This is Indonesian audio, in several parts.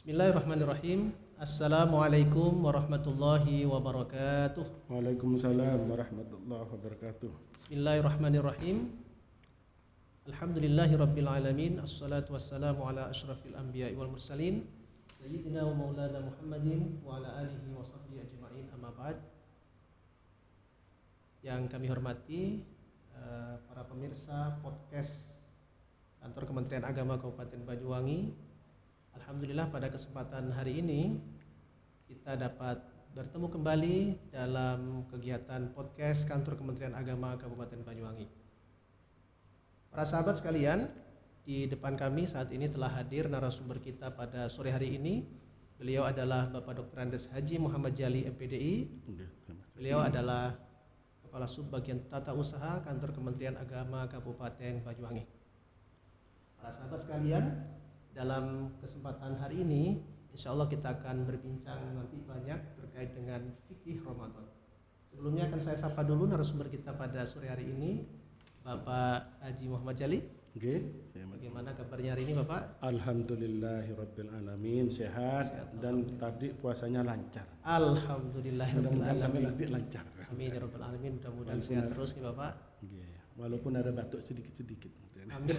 Bismillahirrahmanirrahim. Assalamualaikum warahmatullahi wabarakatuh. Waalaikumsalam warahmatullahi wabarakatuh. Bismillahirrahmanirrahim. Alhamdulillahi rabbil alamin. Assalatu wassalamu ala asyrafil anbiya'i wal mursalin Sayyidina wa maulana Muhammadin wa ala alihi wa sahbihi ajma'in, amma ba'd. Yang kami hormati para pemirsa podcast Kantor Kementerian Agama Kabupaten Banyuwangi. Alhamdulillah pada kesempatan hari ini kita dapat bertemu kembali dalam kegiatan podcast Kantor Kementerian Agama Kabupaten Banyuwangi. Para sahabat sekalian, di depan kami saat ini telah hadir narasumber kita pada sore hari ini. Beliau adalah Bapak Dr. Andes Haji Muhammad Jali MPDI. Beliau adalah Kepala Subbagian Tata Usaha Kantor Kementerian Agama Kabupaten Banyuwangi. Para sahabat sekalian, dalam kesempatan hari ini, insya Allah kita akan berbincang nanti banyak terkait dengan fikih Ramadan. Sebelumnya akan saya sapa dulu narasumber kita pada sore hari ini, Bapak Haji Muhammad Jali. Bagaimana kabarnya hari ini, Bapak? Alhamdulillahirabbil alamin, sehat dan tadi puasanya lancar. Alhamdulillahirabbil Mudah-mudahan sampai alamin. nanti lancar. Amin ya rabbal alamin, mudah-mudahan sehat terus nih, Bapak. Walaupun ada batuk sedikit-sedikit. Amin.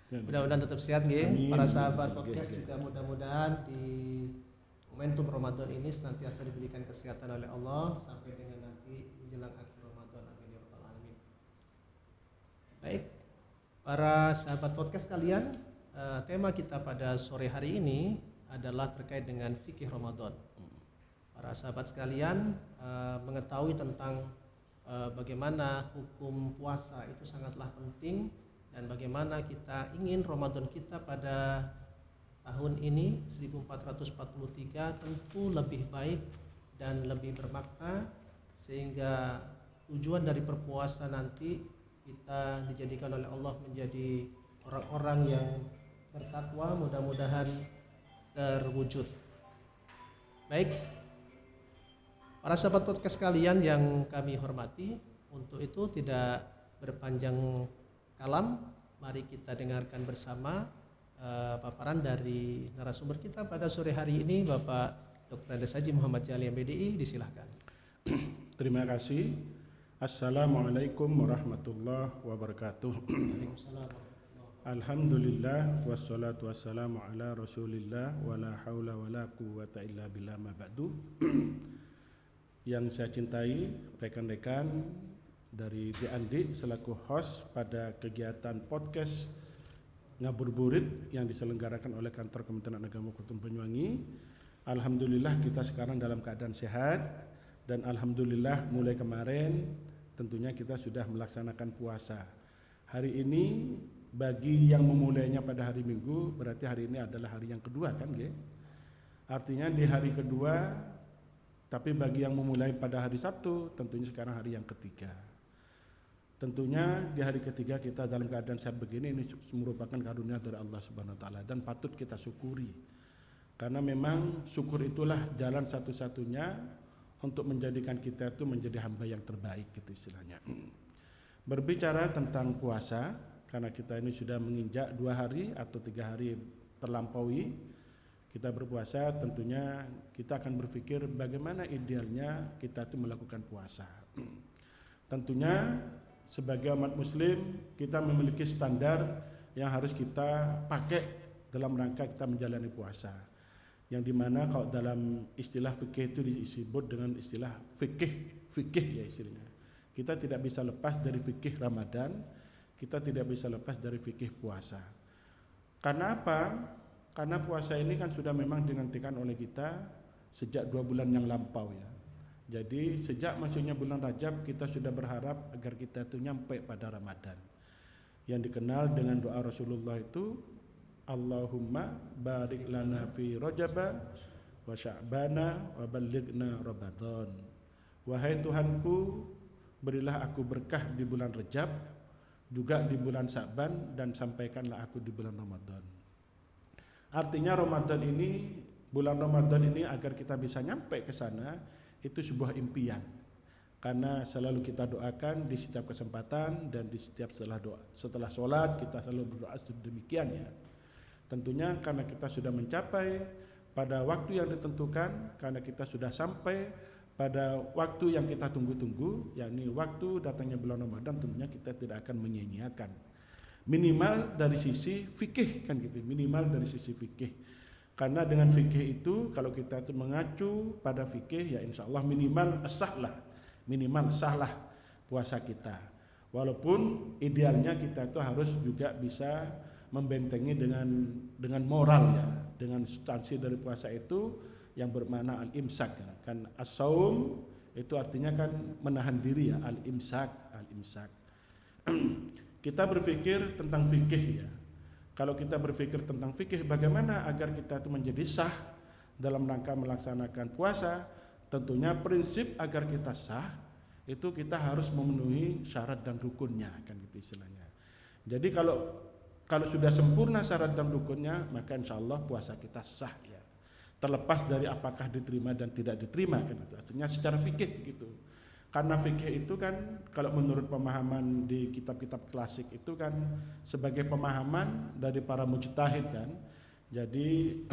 Mudah-mudahan tetap sehat nggih. Para sahabat podcast juga mudah-mudahan di momentum Ramadan ini senantiasa diberikan kesehatan oleh Allah sampai dengan nanti menjelang akhir Ramadan. Amin ya rabbal alamin. Baik, para sahabat podcast kalian, tema kita pada sore hari ini adalah terkait dengan fikih Ramadan. Para sahabat sekalian mengetahui tentang bagaimana hukum puasa itu sangatlah penting, dan bagaimana kita ingin Ramadan kita pada tahun ini 1443 tentu lebih baik dan lebih bermakna, sehingga tujuan dari berpuasa nanti kita dijadikan oleh Allah menjadi orang-orang yang bertakwa, mudah-mudahan terwujud. Baik, para sahabat podcast kalian yang kami hormati, untuk itu tidak berpanjang kalam, mari kita dengarkan bersama paparan dari narasumber kita pada sore hari ini, Bapak Dr. Andes Haji Muhammad Jali MPDI. Disilahkan. Terima kasih. Assalamualaikum warahmatullahi wabarakatuh. Alhamdulillah wassalatu wassalamu ala rasulillah wala haula wala quwwata illa billah ma ba'du. Yang saya cintai rekan-rekan dari Andi selaku host pada kegiatan podcast Ngabuburit yang diselenggarakan oleh Kantor Kementerian Agama Kabupaten Banyuwangi. Alhamdulillah kita sekarang dalam keadaan sehat, dan alhamdulillah mulai kemarin tentunya kita sudah melaksanakan puasa. Hari ini bagi yang memulainya pada hari Minggu, berarti hari ini adalah hari yang kedua kan, Ge? Artinya di hari kedua, tapi bagi yang memulai pada hari Sabtu tentunya sekarang hari yang ketiga. Tentunya di hari ketiga kita dalam keadaan sehat begini, ini merupakan karunia dari Allah Subhanahu wa taala dan patut kita syukuri. Karena memang syukur itulah jalan satu-satunya untuk menjadikan kita itu menjadi hamba yang terbaik gitu istilahnya. Berbicara tentang puasa, karena kita ini sudah menginjak 2 hari atau 3 hari terlampaui kita berpuasa, tentunya kita akan berpikir bagaimana idealnya kita itu melakukan puasa. Tentunya sebagai umat muslim kita memiliki standar yang harus kita pakai dalam rangka kita menjalani puasa, yang dimana kalau dalam istilah fikih itu disebut dengan istilah fikih ya istilahnya. Kita tidak bisa lepas dari fikih Ramadan, kita tidak bisa lepas dari fikih puasa. Karena apa? Karena puasa ini kan sudah memang dinantikan oleh kita sejak 2 bulan yang lampau ya. Jadi sejak masuknya bulan Rajab kita sudah berharap agar kita itu nyampe pada Ramadan, yang dikenal dengan doa Rasulullah itu Allahumma barik lana fi Rajaba wa Sya'bana wa ballighna Ramadan. Wahai Tuhanku, berilah aku berkah di bulan Rajab, juga di bulan Sya'ban, dan sampaikanlah aku di bulan Ramadan. Artinya Ramadan ini, bulan Ramadan ini agar kita bisa nyampe ke sana itu sebuah impian. Karena selalu kita doakan di setiap kesempatan dan di setiap setelah sholat kita selalu berdoa demikian ya. Tentunya karena kita sudah mencapai pada waktu yang ditentukan, karena kita sudah sampai pada waktu yang kita tunggu-tunggu, yakni waktu datangnya bulan Ramadan, tentunya kita tidak akan menyia-nyiakan. Minimal dari sisi fikih kan gitu, minimal dari sisi fikih. Karena dengan fikih itu, kalau kita itu mengacu pada fikih, ya insya Allah minimal sahlah puasa kita. Walaupun idealnya kita itu harus juga bisa membentengi dengan moral ya, dengan substansi dari puasa itu yang bermakna al-imsak kan. As-saum itu artinya kan menahan diri ya, al-imsak. Kita berpikir tentang fikih ya. Kalau kita berpikir tentang fikih, bagaimana agar kita itu menjadi sah dalam rangka melaksanakan puasa, tentunya prinsip agar kita sah itu kita harus memenuhi syarat dan rukunnya kan gitu istilahnya. Jadi kalau sudah sempurna syarat dan rukunnya, maka insya Allah puasa kita sah ya. Terlepas dari apakah diterima dan tidak diterima kan itu. Artinya secara fikih gitu. Karena fikih itu kan kalau menurut pemahaman di kitab-kitab klasik itu kan sebagai pemahaman dari para mujtahid kan. Jadi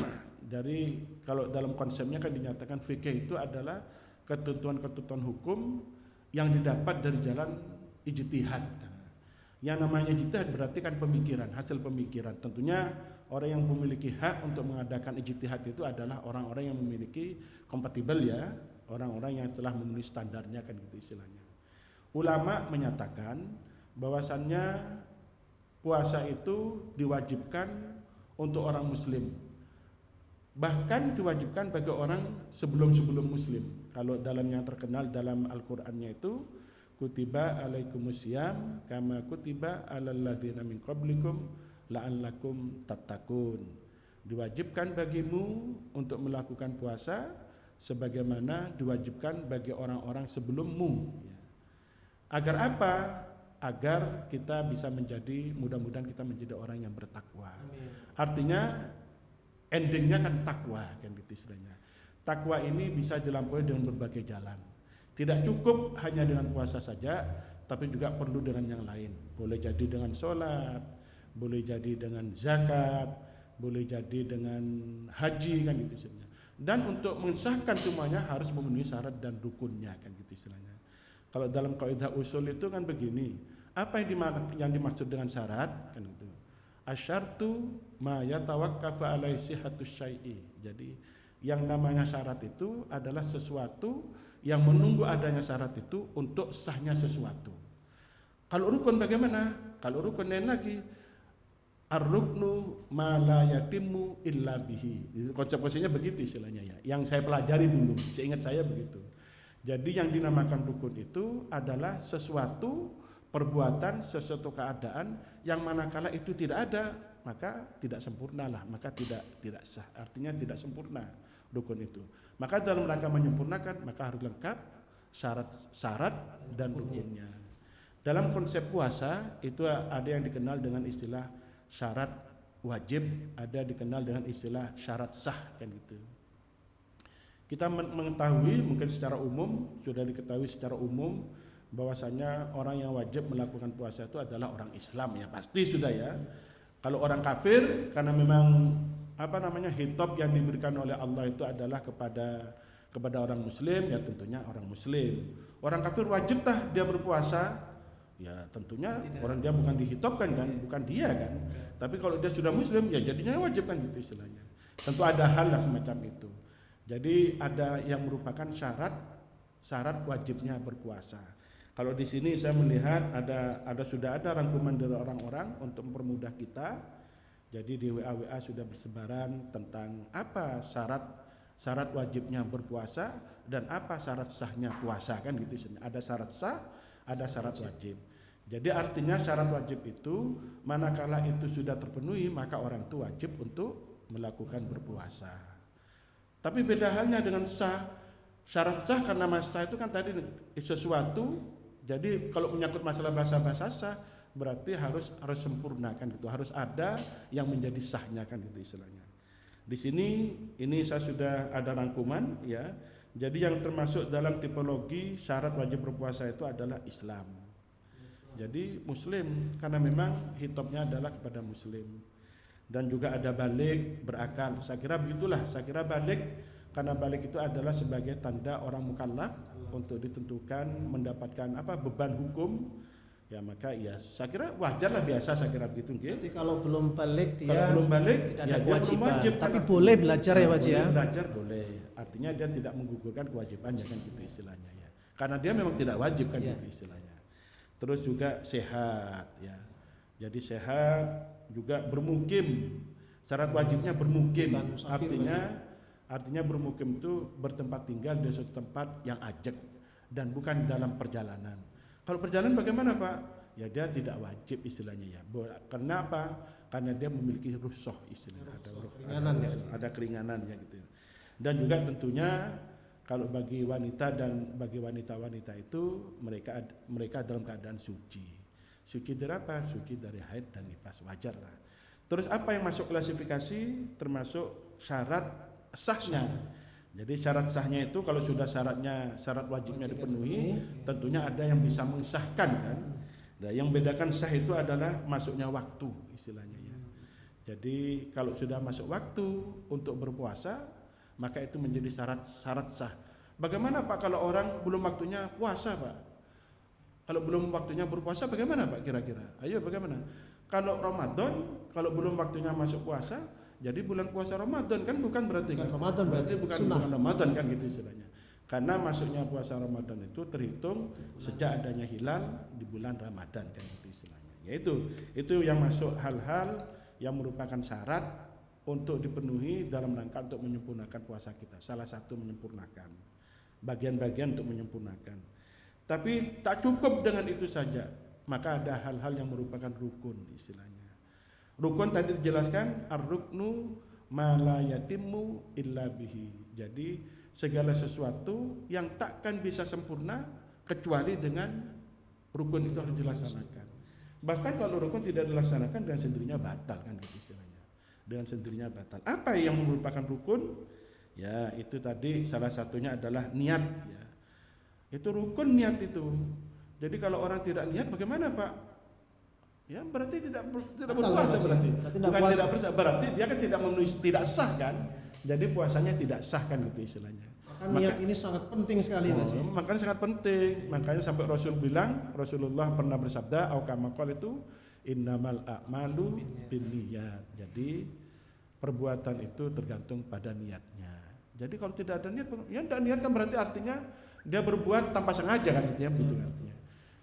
kalau dalam konsepnya kan dinyatakan fikih itu adalah ketentuan-ketentuan hukum yang didapat dari jalan ijtihad. Yang namanya ijtihad berarti kan pemikiran, hasil pemikiran. Tentunya orang yang memiliki hak untuk mengadakan ijtihad itu adalah orang-orang yang memiliki kompatibel ya, orang-orang yang telah memenuhi standarnya kan gitu istilahnya. Ulama menyatakan bahwasannya puasa itu diwajibkan untuk orang muslim. Bahkan diwajibkan bagi orang sebelum muslim. Kalau dalam yang terkenal dalam Al-Qur'annya itu kutiba alaikumusiyam kama kutiba alal ladzina min qablikum la'allakum tattaqun. Diwajibkan bagimu untuk melakukan puasa sebagaimana diwajibkan bagi orang-orang sebelummu. Agar apa? Agar kita bisa menjadi, mudah-mudahan kita menjadi orang yang bertakwa. Artinya endingnya kan takwa kan gitu istilahnya. Takwa ini bisa dilampaui dengan berbagai jalan. Tidak cukup hanya dengan puasa saja, tapi juga perlu dengan yang lain. Boleh jadi dengan sholat, boleh jadi dengan zakat, boleh jadi dengan haji kan gitu istilahnya. Dan untuk mensahkan semuanya harus memenuhi syarat dan rukunnya kan gitu istilahnya. Kalau dalam kaidah usul itu kan begini, apa yang dimaksud dengan syarat kan itu? Asyartu ma yatawaqqafu alaihi sihhatus syai'i. Jadi yang namanya syarat itu adalah sesuatu yang menunggu adanya syarat itu untuk sahnya sesuatu. Kalau rukun bagaimana? Kalau rukun lain lagi, ar-ruknu ma la yatimmu illa bihi. Konsep-konsepnya begitu istilahnya ya. Yang saya pelajari dulu, seingat saya begitu. Jadi yang dinamakan rukun itu adalah sesuatu perbuatan, sesuatu keadaan yang manakala itu tidak ada, maka tidak sempurnalah, maka tidak sah. Artinya tidak sempurna rukun itu. Maka dalam rangka menyempurnakan maka harus lengkap syarat dan rukunnya. Dalam konsep puasa itu ada yang dikenal dengan istilah syarat wajib, ada dikenal dengan istilah syarat sah kan gitu. Kita mengetahui mungkin secara umum, sudah diketahui secara umum bahwasanya orang yang wajib melakukan puasa itu adalah orang Islam ya, pasti sudah ya. Kalau orang kafir karena memang hitop yang diberikan oleh Allah itu adalah kepada orang muslim ya, tentunya orang muslim. Orang kafir wajibkah dia berpuasa? Ya tentunya tidak. Orang dia bukan dihitopkan kan, bukan dia kan. Tapi kalau dia sudah muslim ya jadinya wajib kan gitu istilahnya. Tentu ada hal lah semacam itu. Jadi ada yang merupakan syarat wajibnya berpuasa. Kalau di sini saya melihat sudah ada rangkuman dari orang-orang untuk mempermudah kita. Jadi di WA sudah bersebaran tentang apa syarat wajibnya berpuasa dan apa syarat sahnya puasa kan gitu. Ada syarat sah, ada syarat wajib. Jadi artinya syarat wajib itu manakala itu sudah terpenuhi maka orang itu wajib untuk melakukan berpuasa. Tapi beda halnya dengan sah. Syarat sah karena sah itu kan tadi sesuatu. Jadi kalau menyangkut masalah bahasa sah berarti harus sempurna kan gitu. Harus ada yang menjadi sahnya kan gitu istilahnya. Di sini ini saya sudah ada rangkuman ya. Jadi yang termasuk dalam tipologi syarat wajib berpuasa itu adalah Islam. Jadi muslim karena memang hitopnya adalah kepada muslim. Dan juga ada balik, berakal. Saya kira begitulah. Saya kira balik, karena balik itu adalah sebagai tanda orang mukallaf untuk ditentukan mendapatkan beban hukum. Ya maka ya saya kira wajarlah, biasa saya kira begitu. Jadi kalau belum balik dia kalau belum balik tidak ya ada dia kewajiban, belum wajib, tapi kan? boleh belajar ya Pak Haji ya. Boleh belajar boleh. Artinya dia tidak menggugurkan kewajibannya kan gitu istilahnya ya. Karena dia memang tidak wajib kan gitu istilahnya. Terus juga sehat ya. Jadi sehat juga bermukim. Syarat wajibnya bermukim. Artinya bermukim itu bertempat tinggal di suatu tempat yang ajak dan bukan dalam perjalanan. Kalau perjalanan bagaimana Pak? Ya dia tidak wajib istilahnya ya. Karena apa? Karena dia memiliki rukhsah istilahnya. Ada keringanan ya gitu. Dan juga tentunya kalau bagi wanita dan bagi wanita-wanita itu mereka dalam keadaan suci. Suci dari apa? Suci dari haid dan nifas, wajar lah. Terus apa yang masuk klasifikasi? Termasuk syarat sahnya. Jadi syarat sahnya itu kalau sudah syarat wajibnya dipenuhi, tentunya ada yang bisa mengesahkan kan. Nah, yang bedakan sah itu adalah masuknya waktu istilahnya ya. Jadi kalau sudah masuk waktu untuk berpuasa, maka itu menjadi syarat sah. Bagaimana Pak kalau orang belum waktunya puasa Pak? Kalau belum waktunya berpuasa bagaimana Pak kira-kira? Ayo bagaimana? Kalau Ramadan, kalau belum waktunya masuk puasa, jadi bulan puasa Ramadan kan bukan berarti kan? Ramadan berarti bukan Ramadan kan gitu istilahnya. Karena masuknya puasa Ramadan itu terhitung sejak adanya hilal di bulan Ramadan kan gitu istilahnya. Itu yang masuk hal-hal yang merupakan syarat untuk dipenuhi dalam rangka untuk menyempurnakan puasa kita. Salah satu menyempurnakan bagian-bagian untuk menyempurnakan. Tapi tak cukup dengan itu saja, maka ada hal-hal yang merupakan rukun istilahnya. Rukun tadi dijelaskan ar-ruknu ma la yatimmu illa bihi. Jadi segala sesuatu yang takkan bisa sempurna kecuali dengan rukun itu harus dilaksanakan. Bahkan kalau rukun tidak dilaksanakan dengan sendirinya batal kan gitu istilahnya. Dengan sendirinya batal. Apa yang merupakan rukun? Ya, itu tadi salah satunya adalah niat ya. Itu rukun niat itu. Jadi kalau orang tidak niat bagaimana Pak? Ya berarti tidak berpuasa berarti. Bukan tidak berpuasa, berarti dia kan tidak sah kan. Jadi puasanya tidak sah kan gitu istilahnya. Maka niat ini sangat penting sekali Mas. Makanya sangat penting. Makanya sampai Rasulullah pernah bersabda au kama qala itu innamal a'malu binniyat. Jadi perbuatan itu tergantung pada niatnya. Jadi kalau tidak ada niat, ya tidak niat kan berarti artinya dia berbuat tanpa sengaja kan gitu ya begitu artinya.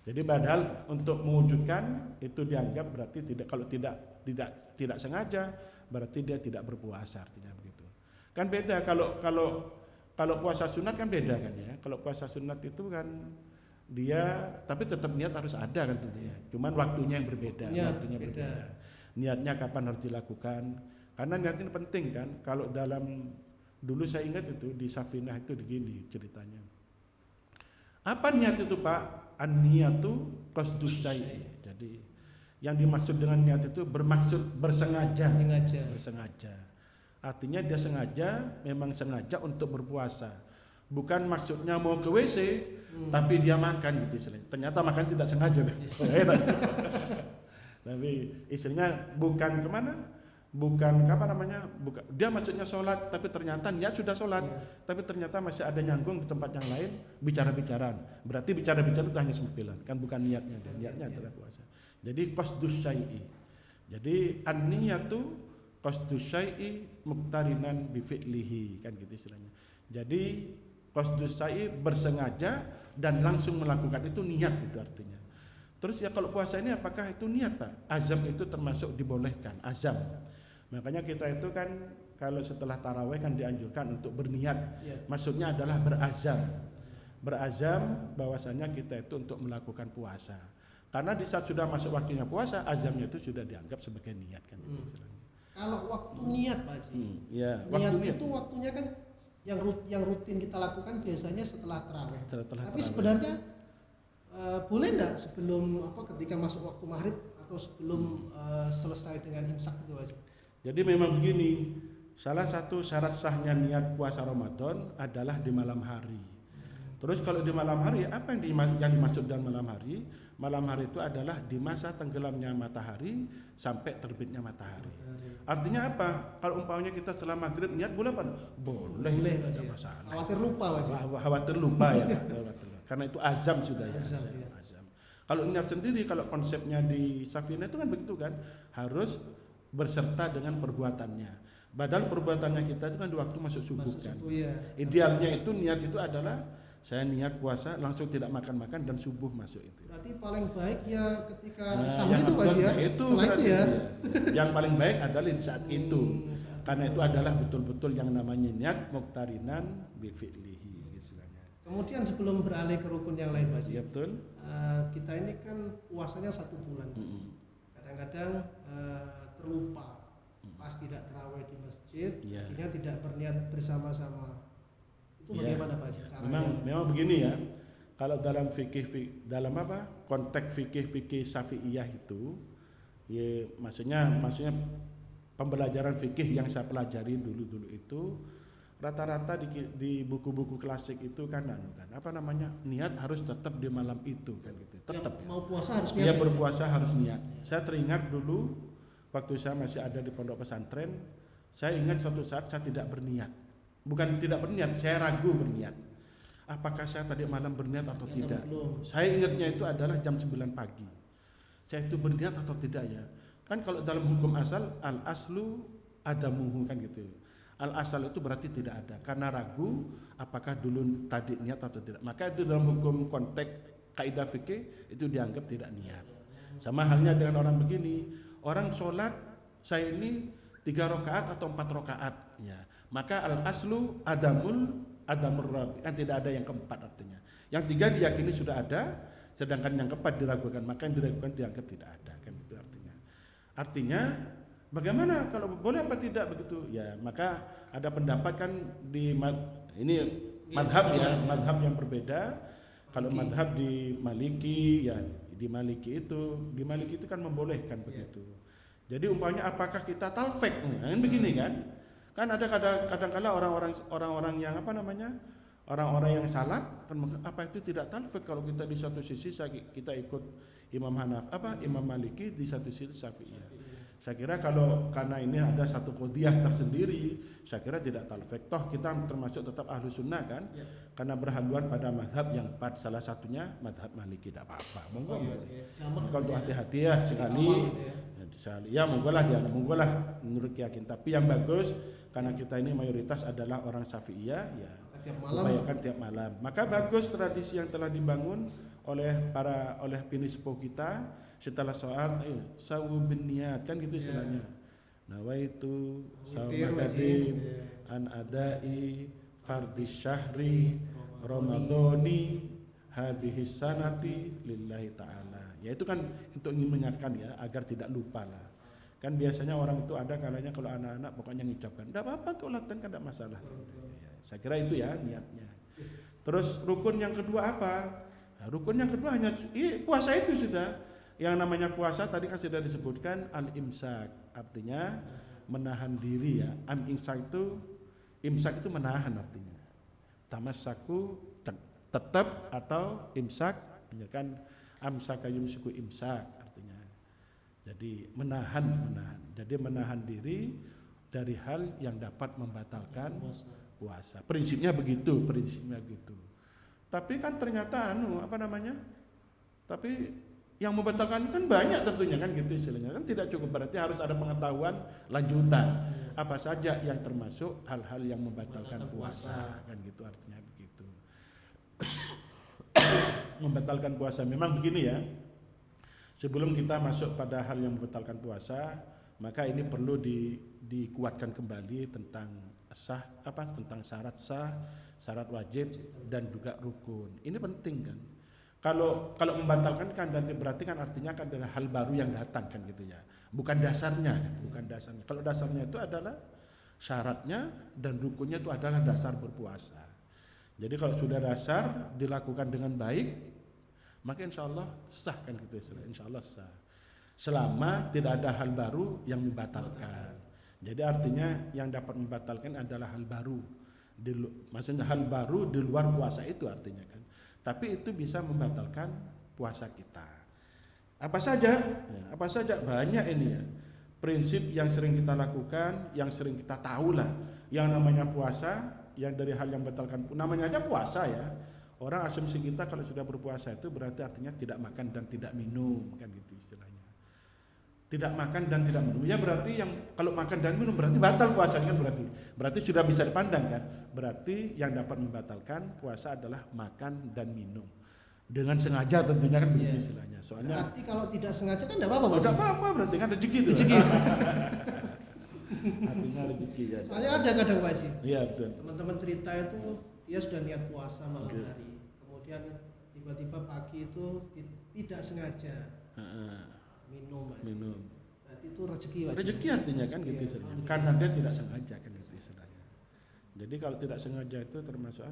Jadi padahal untuk mewujudkan itu dianggap berarti kalau tidak sengaja berarti dia tidak berpuasa artinya begitu. Kan beda kalau puasa sunat kan beda kan ya. Kalau puasa sunat itu kan dia tapi tetap niat harus ada kan tentunya. Cuman waktunya yang berbeda, Niatnya kapan harus dilakukan? Karena niat ini penting kan. Kalau dulu saya ingat itu di Safinah itu begini ceritanya. Apa niat itu Pak? An-niyatu qasdus syai'. Jadi yang dimaksud dengan niat itu bermaksud bersengaja. Artinya dia memang sengaja untuk berpuasa. Bukan maksudnya mau ke WC tapi dia makan gitu istilahnya. Ternyata makan tidak sengaja. Tapi istilahnya bukan kemana? Bukan dia maksudnya sholat tapi ternyata niat sudah sholat tapi ternyata masih ada nyangkung di tempat yang lain bicara-bicaraan. Berarti bicara-bicara itu hanya sempilan kan bukan niatnya, dan niatnya adalah puasa. Jadi qasdus syai'i. Jadi an-niyatu qasdus syai'i muqtarinan bi fi'lihi kan gitu istilahnya. Jadi qasdus syai'i bersengaja dan langsung melakukan itu niat itu artinya. Terus ya kalau puasa ini apakah itu niat Pak? Azam itu termasuk dibolehkan, azam. Makanya kita itu kan kalau setelah tarawih kan dianjurkan untuk berniat. Maksudnya adalah berazam bahwasanya kita itu untuk melakukan puasa. Karena di saat sudah masuk waktunya puasa, azamnya itu sudah dianggap sebagai niat kan itu istilahnya. Kalau waktu niat Pak Haji. Niat itu waktunya kan yang rutin kita lakukan biasanya setelah tarawih. Tapi tarawih. sebenarnya boleh enggak sebelum ketika masuk waktu maghrib atau sebelum selesai dengan imsak itu Pak Haji? Jadi memang begini, salah satu syarat sahnya niat puasa Ramadan adalah di malam hari. Terus kalau di malam hari, apa yang dimaksud dengan malam hari? Malam hari itu adalah di masa tenggelamnya matahari sampai terbitnya matahari. Artinya apa? Kalau umpamanya kita setelah maghrib niat boleh apa? Boleh, tidak masalah. Khawatir lupa Mas. Khawatir lupa ya. Karena itu azam sudah ya. Azam. Kalau niat sendiri, kalau konsepnya di Safinah itu kan begitu kan, harus berserta dengan perbuatannya. Padahal perbuatannya kita itu kan di waktu masuk subuh kan. Ya. Idealnya itu niat itu adalah saya niat puasa langsung tidak makan-makan dan subuh masuk itu. Berarti paling baik ya ketika sahur itu Mas ya. Itu setelah itu ya. Yang paling baik adalah di saat itu. Karena itu adalah betul-betul yang namanya niat muqtarinan bi fi'lihi istilahnya. Kemudian sebelum beralih ke rukun yang lain Mas. Ya betul. Kita ini kan puasanya 1 bulan. Kadang-kadang terlupa. Pas tidak terawih di masjid, akhirnya tidak berniat bersama-sama. Itu bagaimana Pak caranya? Memang begini ya. Kalau dalam dalam konteks fikih Syafi'iyah itu, ya maksudnya pembelajaran fikih yang saya pelajari dulu itu rata-rata di buku-buku klasik itu kan niat harus tetap di malam itu kan gitu. Tetap. Mau puasa harus niat. Dia berpuasa harus niat. Saya teringat dulu waktu saya masih ada di pondok pesantren, saya ingat suatu saat saya tidak berniat. Bukan tidak berniat, saya ragu berniat. Apakah saya tadi malam berniat atau tidak? Saya ingatnya itu adalah jam 9 pagi. Saya itu berniat atau tidak ya? Kan kalau dalam hukum asal, al-aslu adamuhu kan gitu. Al-asal itu berarti tidak ada. Karena ragu apakah dulu tadi niat atau tidak. Maka itu dalam hukum konteks kaidah fikih itu dianggap tidak niat. Sama halnya dengan orang begini. Orang sholat saya ini 3 rakaat atau 4 rakaat ya. Maka al-aslu adamur rabi, kan tidak ada yang keempat artinya. Yang 3 diyakini sudah ada, sedangkan yang keempat diragukan, maka yang diragukan dianggap tidak ada, kan itu artinya. Artinya bagaimana kalau boleh apa tidak begitu? Ya, maka ada pendapat kan di madhab ya, madhab yang berbeda. Kalau madhab di Maliki ya, di Maliki itu kan membolehkan begitu. Jadi umpamanya apakah kita talfek? Kan begini kan? Kan ada kadang-kala orang-orang yang orang-orang yang salah kan apa itu tidak talfik kalau kita di satu sisi kita ikut Imam Imam Maliki, di satu sisi Syafi'iyah. Saya kira kalau karena ini ada satu qadhiyah tersendiri, saya kira tidak talfik. Toh kita termasuk tetap ahlu sunnah kan, karena berhaluan pada mazhab yang 4, salah satunya mazhab Maliki, tidak apa-apa. Monggo untuk hati-hati ya sekali. Ya monggo lah menurut keyakinan. Tapi yang bagus karena kita ini mayoritas adalah orang Syafi'iyah ya, upayakan tiap malam. Maka bagus tradisi yang telah dibangun oleh pinispo kita setelah sholat sawu bin niat kan gitu istilahnya. Nawaitu sawmadin an adai fardhi syahri ramadhani hadhihi sanati lillahi ta'ala. Ya itu kan untuk ingin mengingatkan ya agar tidak lupa lah. Kan biasanya orang itu ada kalanya kalau anak-anak pokoknya mengucapkan enggak apa-apa untuk latihan kan enggak masalah. Ya, saya kira itu ya niatnya. Terus rukun yang kedua apa? Nah, rukun yang kedua hanya puasa itu sudah. Yang namanya puasa tadi kan sudah disebutkan al-imsak, artinya menahan diri ya. Imsak itu menahan artinya. Tamassaku tetap atau imsak kan amsaka yumsiku imsak artinya. Jadi menahan. Jadi menahan diri dari hal yang dapat membatalkan puasa. Prinsipnya begitu. Tapi kan ternyata tapi yang membatalkan kan banyak tentunya kan gitu istilahnya. Kan tidak cukup, berarti harus ada pengetahuan lanjutan. Apa saja yang termasuk hal-hal yang membatalkan puasa kan gitu artinya begitu. Membatalkan puasa memang begini ya. Sebelum kita masuk pada hal yang membatalkan puasa, maka ini perlu dikuatkan kembali tentang tentang syarat sah, syarat wajib dan juga rukun. Ini penting kan. Kalau membatalkan kan dan berarti kan artinya kan adalah hal baru yang datang kan gitu ya. Bukan dasarnya kan, bukan dasarnya. Kalau dasarnya itu adalah syaratnya dan rukunnya itu adalah dasar berpuasa. Jadi kalau sudah dasar dilakukan dengan baik, maka insya Allah sah kan gitu istilah. Insya Allah sah. Selama tidak ada hal baru yang membatalkan. Jadi artinya yang dapat membatalkan adalah hal baru Maksudnya hal baru di luar puasa itu artinya kan. Tapi itu bisa membatalkan puasa kita. Apa saja? Ya, apa saja banyak ini ya. Prinsip yang sering kita lakukan, yang sering kita tahu lah, yang namanya puasa, yang dari hal yang membatalkan, namanya aja puasa ya. Orang asumsi kita kalau sudah berpuasa itu berarti artinya tidak makan dan tidak minum, kan gitu istilahnya. Tidak makan dan tidak minum, ya berarti yang kalau makan dan minum berarti batal puasanya kan berarti sudah bisa dipandang kan. Berarti yang dapat membatalkan puasa adalah makan dan minum. Dengan sengaja tentunya kan begitu istilahnya. Soalnya berarti kalau tidak sengaja kan tidak apa-apa, Mas. Tidak apa-apa, berarti kan rezeki itu. Rezeki. Artinya rezeki ya. Soalnya ada kadang Pak Haji. Iya betul. Teman-teman cerita itu dia sudah niat puasa malam hari. Kemudian tiba-tiba pagi itu tidak sengaja minum, Mas. Minum. Berarti itu rezeki, Mas. Rezeki artinya kan gitu istilahnya. Karena dia tidak sengaja kan gitu istilahnya. Jadi kalau tidak sengaja itu termasuk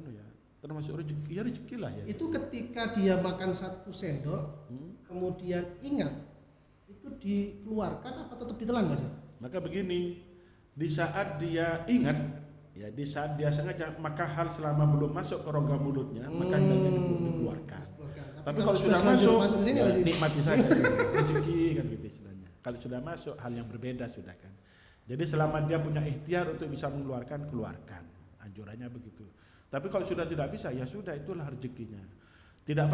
termasuk rezeki, ya rezeki lah ya. Itu ketika dia makan 1 sendok, kemudian ingat, itu dikeluarkan apa tetap ditelan, Mas? Maka begini, di saat dia ingat, ya di saat dia sengaja, maka hal selama belum masuk ke rongga mulutnya, maka hendaknya dikeluarkan. Tapi kalau sudah masuk sini, ya, Mas, nikmati saja, rezeki kan gitu istilahnya. Kalau sudah masuk, hal yang berbeda sudah kan. Jadi selama dia punya ikhtiar untuk bisa mengeluarkan, keluarkan. Anjurannya begitu. Tapi kalau sudah tidak bisa, ya sudah, itulah rezekinya. Tidak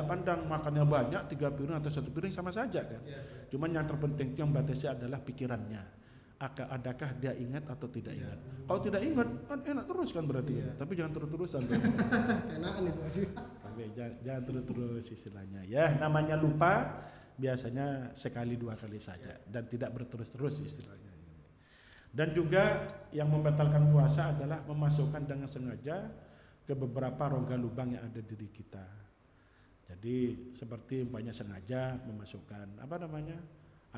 pandang makannya banyak 3 piring atau 1 piring sama saja kan. Cuman yang terpenting yang batasi adalah pikirannya. Adakah dia ingat atau tidak ingat? Kalau tidak ingat kan enak terus kan berarti ya. Tapi jangan terus-terusan. Enakan itu Mas. Jangan terus-terus istilahnya. Ya namanya lupa biasanya sekali 2 kali saja dan tidak berterus-terus istilahnya. Dan juga yang membatalkan puasa adalah memasukkan dengan sengaja ke beberapa rongga lubang yang ada di diri kita. Jadi seperti banyak sengaja memasukkan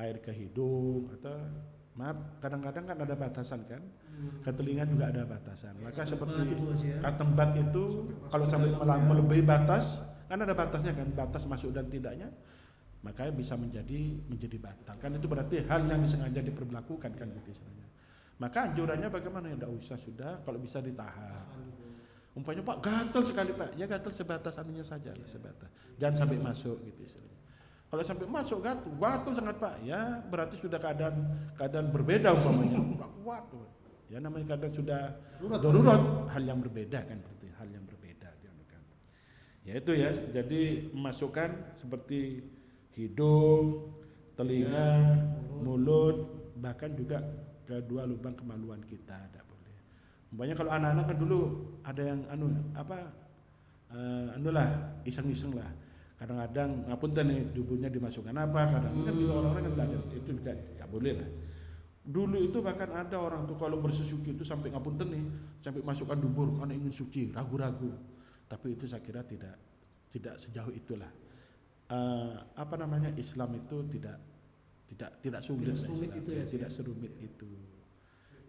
air ke hidung atau kadang-kadang kan ada batasan kan, ke telinga juga ada batasan. Maka seperti katembat itu kalau sampai melebihi batas kan ada batasnya kan, batas masuk dan tidaknya, maka bisa menjadi batal. Kan itu berarti hal yang disengaja diperlakukan kan gitu istilahnya. Maka anjurannya bagaimana ya, tidak usah sudah, kalau bisa ditahan. Umpamanya Pak gatal sekali Pak, ya gatal sebatas anunya saja, sebatas. Jangan sampai masuk gitu istilahnya. Kalau sampai masuk gatal sangat Pak, ya berarti sudah keadaan berbeda umpamanya, tidak kuat. Ya namanya keadaan sudah darurat, hal yang berbeda kan berarti, hal yang berbeda. Ya itu ya, jadi memasukkan seperti hidung, telinga, mulut, bahkan juga kedua lubang kemaluan kita tidak boleh. Banyak kalau anak-anak kan dulu ada yang iseng-iseng lah. Kadang-kadang ngapunten nih tubuhnya dimasukkan apa, kadang kan gitu orang-orang kan itu juga tidak boleh lah. Dulu itu bahkan ada orang tuh kalau bersesuci itu sampai ngapunten nih, sampai masukkan dubur karena ingin suci, ragu-ragu. Tapi itu saya kira tidak sejauh itulah. Islam itu tidak sulit, tidak serumit itu.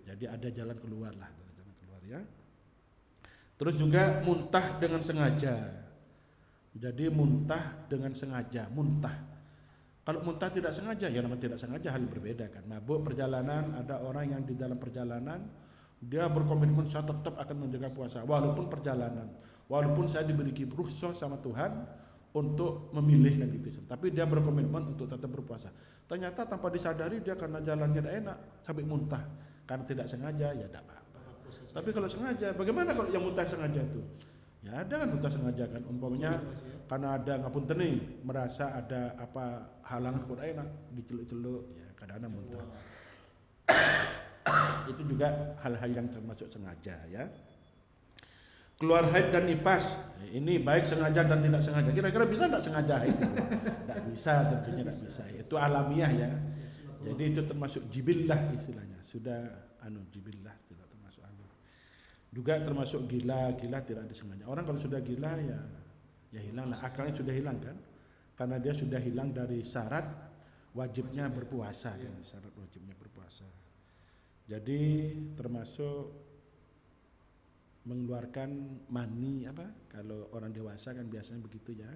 Jadi ada jalan keluar lah, ya. Terus juga muntah dengan sengaja. Jadi muntah dengan sengaja, muntah. Kalau muntah tidak sengaja, ya namanya tidak sengaja, hal berbeda kan. Mabuk perjalanan, ada orang yang di dalam perjalanan dia berkomitmen saya tetap akan menjaga puasa walaupun perjalanan, walaupun saya diberi rukhsah sama Tuhan untuk memilih kan gitu. Tapi dia berkomitmen untuk tetap berpuasa. Ternyata tanpa disadari dia karena jalannya tidak enak sampai muntah. Karena tidak sengaja ya tidak apa-apa. Tapi kalau sengaja, bagaimana kalau yang muntah sengaja itu? Ya ada kan muntah sengaja kan. Umpamanya karena ada ngapunten nih, merasa ada halangan kurang enak, diceluk-celuk ya kadang-kadang muntah. Itu juga hal-hal yang termasuk sengaja ya. Keluar haid dan nifas, ini baik sengaja dan tidak sengaja. Kira-kira bisa tidak sengaja haid? Tidak bisa, tentunya tidak bisa. Itu alamiah ya. Jadi itu termasuk jibillah istilahnya. Sudah jibillah tidak termasuk Juga termasuk gila tidak disengaja. Orang kalau sudah gila ya hilang lah, akalnya sudah hilang kan? Karena dia sudah hilang dari syarat wajibnya berpuasa kan, syarat wajibnya berpuasa. Jadi termasuk mengeluarkan mani kalau orang dewasa kan biasanya begitu ya.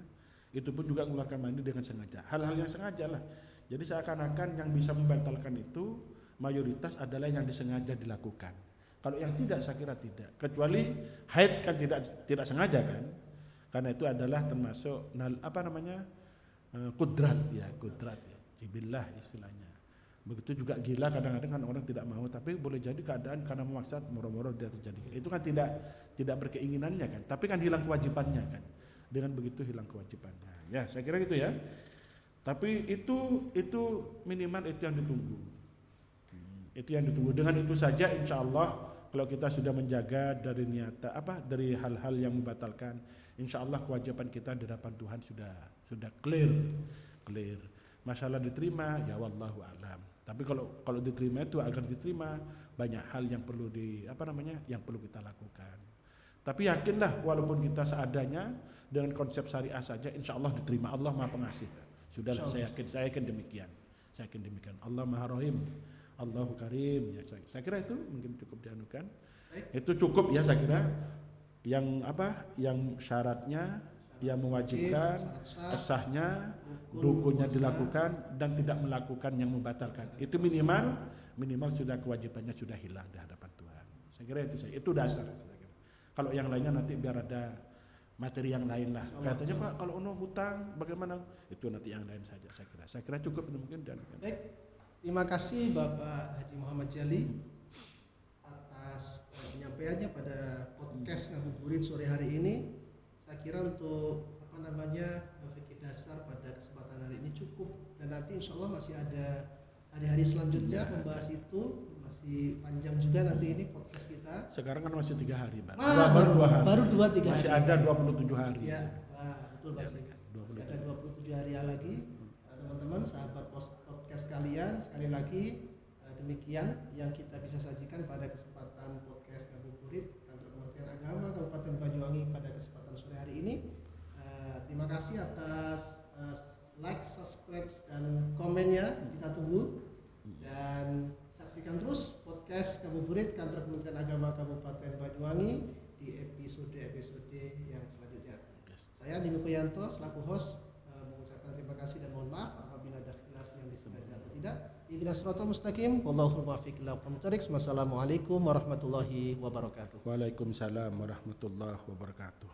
Itu pun juga mengeluarkan mani dengan sengaja. Hal-hal yang sengaja lah. Jadi seakan-akan yang bisa membatalkan itu mayoritas adalah yang disengaja dilakukan. Kalau yang tidak saya kira tidak. Kecuali haid kan tidak sengaja kan. Karena itu adalah termasuk kudrat ya, jibillah istilahnya. Begitu juga gila kadang-kadang kan orang tidak mau, tapi boleh jadi keadaan karena memaksa moro-moro dia terjadi. Itu kan tidak berkeinginannya kan, tapi kan hilang kewajibannya kan. Dengan begitu hilang kewajibannya. Ya, saya kira gitu ya. Tapi itu minimal itu yang ditunggu. Itu yang ditunggu. Dengan itu saja insya Allah kalau kita sudah menjaga dari dari hal-hal yang membatalkan, insya Allah kewajiban kita di hadapan Tuhan sudah clear. Masalah diterima ya wallahu alam. Tapi kalau diterima itu agar diterima banyak hal yang perlu yang perlu kita lakukan. Tapi yakinlah walaupun kita seadanya dengan konsep syariah saja insya Allah diterima. Allah Maha Pengasih. Sudahlah saya yakin demikian. Allah Maha Rahim. Allahu Karim ya, saya kira itu mungkin cukup dianukan. Itu cukup ya saya kira. Yang syaratnya yang mewajibkan, sahnya, rukunnya dilakukan dan tidak melakukan yang membatalkan. Itu minimal sudah kewajibannya sudah hilang di hadapan Tuhan. Saya kira itu dasar. Kalau yang lainnya nanti biar ada materi yang lain lah. Katanya Pak kalau hutang bagaimana? Itu nanti yang lain saja saya kira. Saya kira cukup mungkin dan. Baik. Terima kasih Bapak Haji Muhammad Jali atas penyampaiannya pada podcast Ngabuburit sore hari ini. Saya kira untuk fikih dasar pada kesempatan hari ini cukup, dan nanti insya Allah masih ada hari-hari selanjutnya membahas itu, masih panjang juga nanti ini podcast kita. Sekarang kan masih 3 hari Pak. Baru 2 hari. Baru 2-3 hari. Masih ada 27 hari. Ya, betul Pak. Masih ada 27 hari lagi. Teman-teman sahabat podcast kalian, sekali lagi demikian yang kita bisa sajikan pada kesempatan podcast Ngabuburit Kantor Kementerian Agama Kabupaten Banyuwangi pada kesempatan sore hari ini. Terima kasih atas like, subscribe dan komennya, kita tunggu, dan saksikan terus podcast Ngabuburit Kantor Kementerian Agama Kabupaten Banyuwangi di episode yang selanjutnya. Saya Nimi Kuyanto selaku host terima kasih dan mohon maaf apabila ada khilaf yang disengaja atau tidak. Ihdinas siratal mustaqim. Wallahul muwaffiq ila aqwamit thoriq. Wassalamualaikum warahmatullahi wabarakatuh. Waalaikumsalam warahmatullahi wabarakatuh.